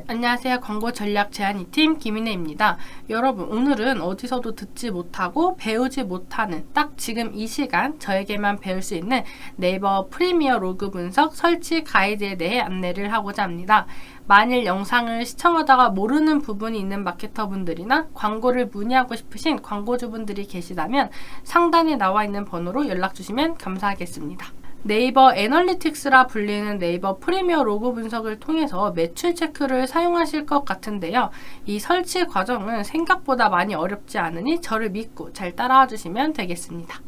안녕하세요. 광고 전략 제안이 팀 김인혜입니다. 여러분, 오늘은 어디서도 듣지 못하고 배우지 못하는 딱 지금 이 시간 저에게만 배울 수 있는 네이버 프리미어 로그 분석 설치 가이드에 대해 안내를 하고자 합니다. 만일 영상을 시청하다가 모르는 부분이 있는 마케터분들이나 광고를 문의하고 싶으신 광고주분들이 계시다면 상단에 나와 있는 번호로 연락 주시면 감사하겠습니다. 네이버 애널리틱스라 불리는 네이버 프리미어 로그 분석을 통해서 매출 체크를 사용하실 것 같은데요. 이 설치 과정은 생각보다 많이 어렵지 않으니 저를 믿고 잘 따라와 주시면 되겠습니다.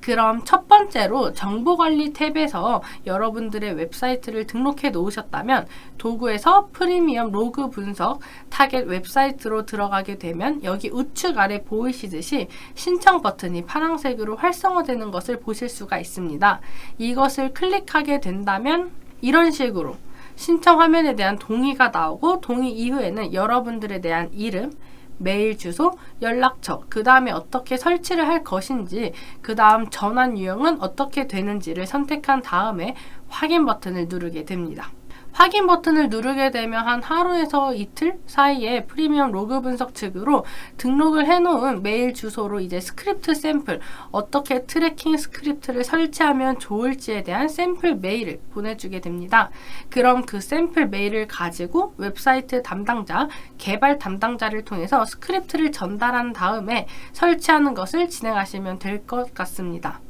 그럼 첫 번째로 정보관리 탭에서 여러분들의 웹사이트를 등록해 놓으셨다면 도구에서 프리미엄 로그 분석 타겟 웹사이트로 들어가게 되면 여기 우측 아래 보이시듯이 신청 버튼이 파란색으로 활성화되는 것을 보실 수가 있습니다. 이것을 클릭하게 된다면 이런 식으로 신청 화면에 대한 동의가 나오고 동의 이후에는 여러분들에 대한 이름, 메일 주소, 연락처, 그 다음에 어떻게 설치를 할 것인지, 그 다음 전환 유형은 어떻게 되는지를 선택한 다음에 확인 버튼을 누르게 됩니다. 확인 버튼을 누르게 되면 한 하루에서 이틀 사이에 프리미엄 로그 분석 측으로 등록을 해놓은 메일 주소로 이제 스크립트 샘플, 어떻게 트래킹 스크립트를 설치하면 좋을지에 대한 샘플 메일을 보내주게 됩니다. 그럼 그 샘플 메일을 가지고 웹사이트 담당자, 개발 담당자를 통해서 스크립트를 전달한 다음에 설치하는 것을 진행하시면 될 것 같습니다.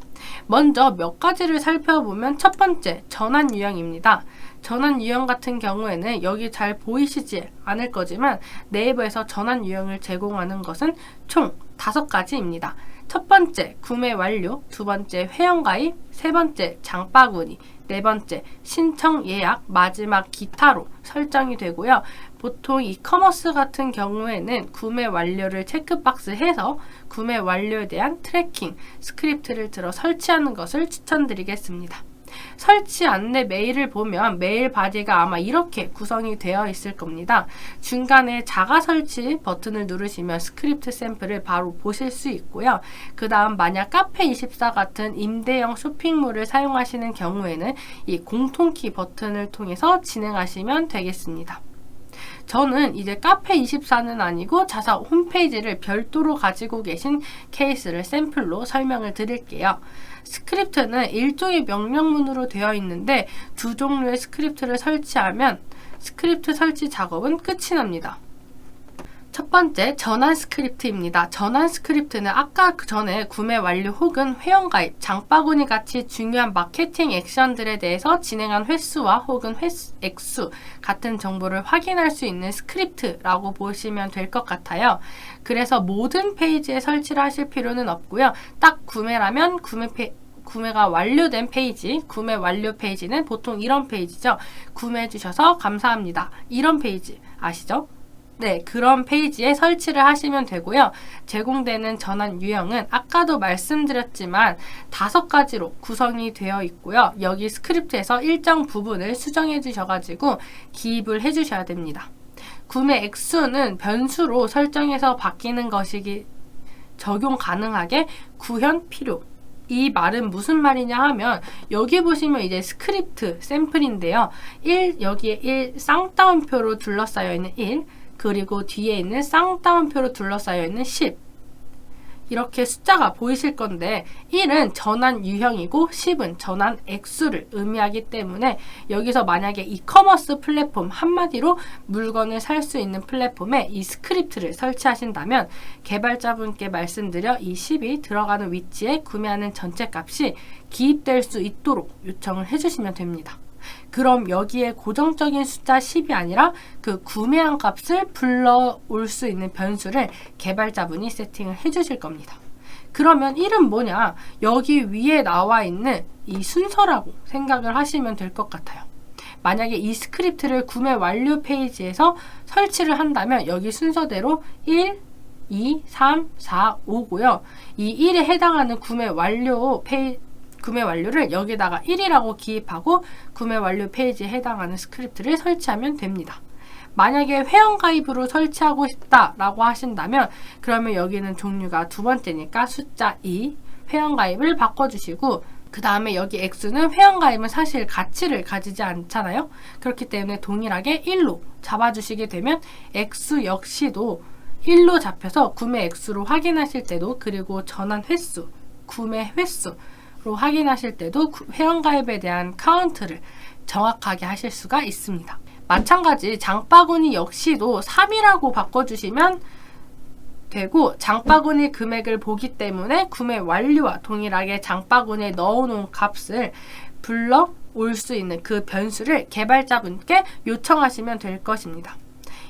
먼저 몇 가지를 살펴보면 첫 번째, 전환 유형입니다. 전환 유형 같은 경우에는 여기 잘 보이시지 않을 거지만 네이버에서 전환 유형을 제공하는 것은 총 5가지입니다. 첫 번째, 구매 완료, 두 번째, 회원가입, 세 번째, 장바구니, 네 번째, 신청 예약, 마지막 기타로 설정이 되고요. 보통 이커머스 같은 경우에는 구매 완료를 체크박스해서 구매 완료에 대한 트래킹 스크립트를 들어 설치하는 것을 추천드리겠습니다. 설치 안내 메일을 보면 메일 바디가 아마 이렇게 구성이 되어 있을 겁니다. 중간에 자가 설치 버튼을 누르시면 스크립트 샘플을 바로 보실 수 있고요. 그 다음 만약 카페24 같은 임대형 쇼핑몰을 사용하시는 경우에는 이 공통키 버튼을 통해서 진행하시면 되겠습니다. 저는 이제 카페24는 아니고 자사 홈페이지를 별도로 가지고 계신 케이스를 샘플로 설명을 드릴게요. 스크립트는 일종의 명령문으로 되어 있는데 두 종류의 스크립트를 설치하면 스크립트 설치 작업은 끝이 납니다. 첫 번째, 전환 스크립트입니다. 전환 스크립트는 아까 그 전에 구매 완료 혹은 회원가입, 장바구니 같이 중요한 마케팅 액션들에 대해서 진행한 횟수와 혹은 액수 같은 정보를 확인할 수 있는 스크립트라고 보시면 될 것 같아요. 그래서 모든 페이지에 설치를 하실 필요는 없고요. 딱 구매라면 구매가 완료된 페이지, 구매 완료 페이지는 보통 이런 페이지죠. 구매해 주셔서 감사합니다. 이런 페이지 아시죠? 네, 그런 페이지에 설치를 하시면 되고요. 제공되는 전환 유형은 아까도 말씀드렸지만 5가지로 구성이 되어 있고요. 여기 스크립트에서 일정 부분을 수정해 주셔가지고 기입을 해 주셔야 됩니다. 구매 액수는 변수로 설정해서 바뀌는 것이기 적용 가능하게 구현 필요. 이 말은 무슨 말이냐 하면 여기 보시면 이제 스크립트 샘플인데요. 여기에 1 쌍따옴표로 둘러싸여 있는 1, 그리고 뒤에 있는 쌍따옴표로 둘러싸여 있는 10 이렇게 숫자가 보이실 건데 1은 전환 유형이고 10은 전환 액수를 의미하기 때문에 여기서 만약에 이커머스 플랫폼, 한마디로 물건을 살 수 있는 플랫폼에 이 스크립트를 설치하신다면 개발자분께 말씀드려 이 10이 들어가는 위치에 구매하는 전체 값이 기입될 수 있도록 요청을 해주시면 됩니다. 그럼 여기에 고정적인 숫자 10이 아니라 그 구매한 값을 불러올 수 있는 변수를 개발자분이 세팅을 해주실 겁니다. 그러면 1은 뭐냐? 여기 위에 나와 있는 이 순서라고 생각을 하시면 될 것 같아요. 만약에 이 스크립트를 구매 완료 페이지에서 설치를 한다면 여기 순서대로 1, 2, 3, 4, 5고요. 이 1에 해당하는 구매 완료를 여기다가 1이라고 기입하고 구매 완료 페이지에 해당하는 스크립트를 설치하면 됩니다. 만약에 회원가입으로 설치하고 싶다라고 하신다면 그러면 여기는 종류가 두 번째니까 숫자 2, 회원가입을 바꿔주시고 그 다음에 여기 액수는 회원가입은 사실 가치를 가지지 않잖아요. 그렇기 때문에 동일하게 1로 잡아주시게 되면 액수 역시도 1로 잡혀서 구매 액수로 확인하실 때도, 그리고 전환 횟수, 구매 횟수로 확인하실 때도 회원가입에 대한 카운트를 정확하게 하실 수가 있습니다. 마찬가지 장바구니 역시도 3이라고 바꿔주시면 되고, 장바구니 금액을 보기 때문에 구매 완료와 동일하게 장바구니에 넣어놓은 값을 불러올 수 있는 그 변수를 개발자분께 요청하시면 될 것입니다.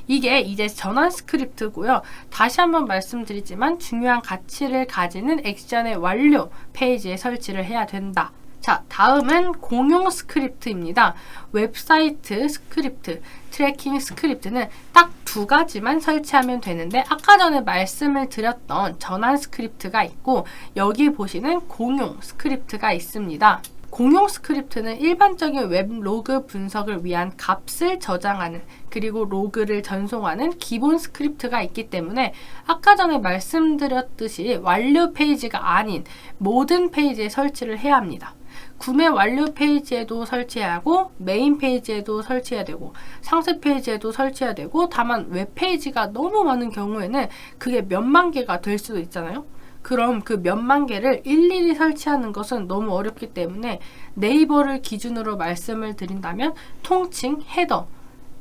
이게 이제 전환 스크립트고요. 다시 한번 말씀드리지만 중요한 가치를 가지는 액션의 완료 페이지에 설치를 해야 된다. 자, 다음은 공용 스크립트입니다. 웹사이트 스크립트, 트래킹 스크립트는 딱 두 가지만 설치하면 되는데, 아까 전에 말씀을 드렸던 전환 스크립트가 있고 여기 보시는 공용 스크립트가 있습니다. 공용 스크립트는 일반적인 웹 로그 분석을 위한 값을 저장하는, 그리고 로그를 전송하는 기본 스크립트가 있기 때문에 아까 전에 말씀드렸듯이 완료 페이지가 아닌 모든 페이지에 설치를 해야 합니다. 구매 완료 페이지에도 설치해야 하고, 메인 페이지에도 설치해야 되고, 상세 페이지에도 설치해야 되고, 다만 웹 페이지가 너무 많은 경우에는 그게 몇만 개가 될 수도 있잖아요. 그럼 그 몇만 개를 일일이 설치하는 것은 너무 어렵기 때문에 네이버를 기준으로 말씀을 드린다면 통칭 헤더,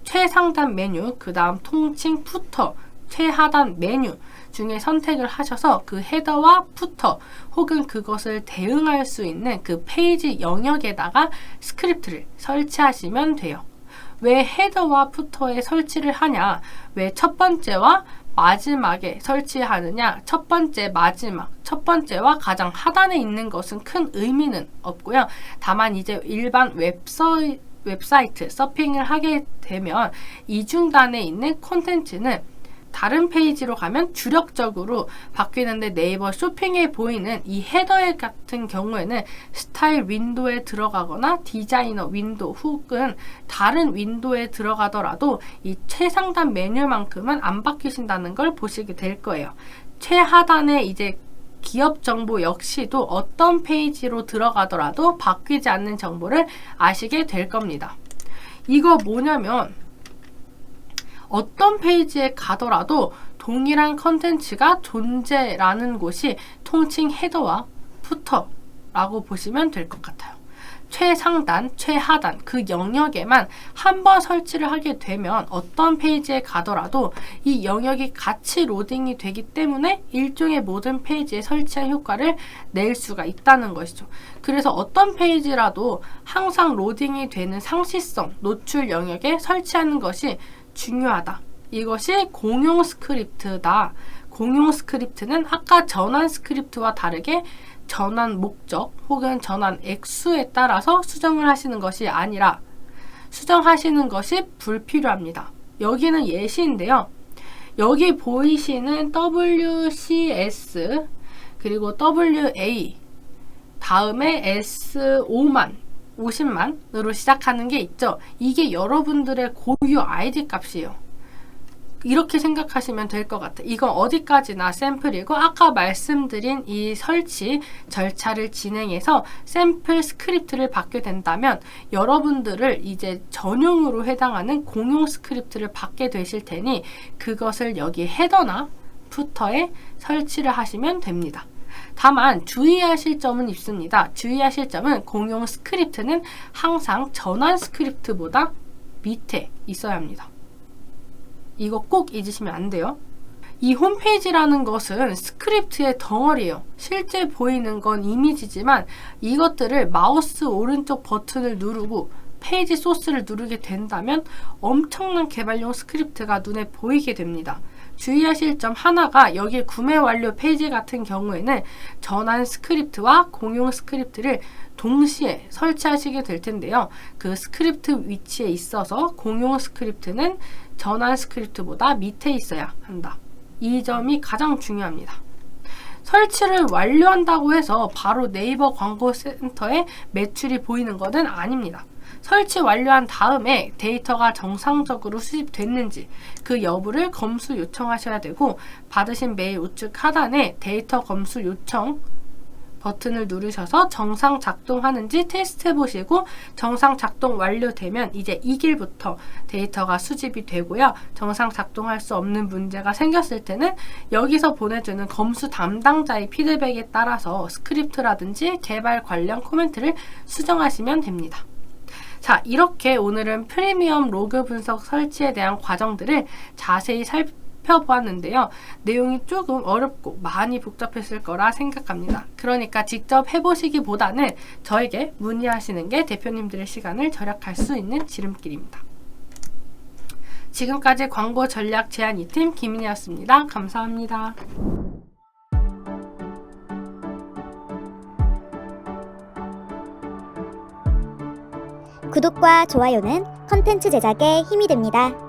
최상단 메뉴, 그 다음 통칭 푸터, 최하단 메뉴 중에 선택을 하셔서 그 헤더와 푸터 혹은 그것을 대응할 수 있는 그 페이지 영역에다가 스크립트를 설치하시면 돼요. 왜 헤더와 푸터에 설치를 하냐? 왜 첫 번째와 마지막에 설치하느냐? 첫 번째, 마지막, 첫 번째와 가장 하단에 있는 것은 큰 의미는 없고요. 다만 이제 일반 웹사이트 서핑을 하게 되면 이중단에 있는 콘텐츠는 다른 페이지로 가면 주력적으로 바뀌는데, 네이버 쇼핑에 보이는 이 헤더 같은 경우에는 스타일 윈도우에 들어가거나 디자이너 윈도우 혹은 다른 윈도우에 들어가더라도 이 최상단 메뉴만큼은 안 바뀌신다는 걸 보시게 될 거예요. 최하단에 이제 기업 정보 역시도 어떤 페이지로 들어가더라도 바뀌지 않는 정보를 아시게 될 겁니다. 이거 뭐냐면, 어떤 페이지에 가더라도 동일한 컨텐츠가 존재라는 곳이 통칭 헤더와 푸터라고 보시면 될 것 같아요. 최상단, 최하단 그 영역에만 한번 설치를 하게 되면 어떤 페이지에 가더라도 이 영역이 같이 로딩이 되기 때문에 일종의 모든 페이지에 설치한 효과를 낼 수가 있다는 것이죠. 그래서 어떤 페이지라도 항상 로딩이 되는 상시성, 노출 영역에 설치하는 것이 중요하다. 이것이 공용 스크립트다. 공용 스크립트는 아까 전환 스크립트와 다르게 전환 목적 혹은 전환 액수에 따라서 수정을 하시는 것이 아니라 수정하시는 것이 불필요합니다. 여기는 예시인데요. 여기 보이시는 WCS 그리고 WA 다음에 S5만 50만으로 시작하는 게 있죠. 이게 여러분들의 고유 아이디 값이에요. 이렇게 생각하시면 될 것 같아요. 이건 어디까지나 샘플이고, 아까 말씀드린 이 설치 절차를 진행해서 샘플 스크립트를 받게 된다면 여러분들을 이제 전용으로 해당하는 공용 스크립트를 받게 되실 테니 그것을 여기 헤더나 푸터에 설치를 하시면 됩니다. 다만 주의하실 점은 있습니다. 주의하실 점은 공용 스크립트는 항상 전환 스크립트보다 밑에 있어야 합니다. 이거 꼭 잊으시면 안 돼요. 이 홈페이지라는 것은 스크립트의 덩어리예요. 실제 보이는 건 이미지지만 이것들을 마우스 오른쪽 버튼을 누르고 페이지 소스를 누르게 된다면 엄청난 개발용 스크립트가 눈에 보이게 됩니다. 주의하실 점 하나가, 여기 구매 완료 페이지 같은 경우에는 전환 스크립트와 공용 스크립트를 동시에 설치하시게 될 텐데요. 그 스크립트 위치에 있어서 공용 스크립트는 전환 스크립트보다 밑에 있어야 한다. 이 점이 가장 중요합니다. 설치를 완료한다고 해서 바로 네이버 광고센터에 매출이 보이는 것은 아닙니다. 설치 완료한 다음에 데이터가 정상적으로 수집됐는지 그 여부를 검수 요청하셔야 되고, 받으신 메일 우측 하단에 데이터 검수 요청 버튼을 누르셔서 정상 작동하는지 테스트 해보시고 정상 작동 완료되면 이제 이 길부터 데이터가 수집이 되고요. 정상 작동할 수 없는 문제가 생겼을 때는 여기서 보내주는 검수 담당자의 피드백에 따라서 스크립트라든지 개발 관련 코멘트를 수정하시면 됩니다. 자, 이렇게 오늘은 프리미엄 로그 분석 설치에 대한 과정들을 자세히 살펴보았는데요. 내용이 조금 어렵고 많이 복잡했을 거라 생각합니다. 그러니까 직접 해보시기보다는 저에게 문의하시는 게 대표님들의 시간을 절약할 수 있는 지름길입니다. 지금까지 광고 전략 제안 2팀 김인혜였습니다. 감사합니다. 구독과 좋아요는 컨텐츠 제작에 힘이 됩니다.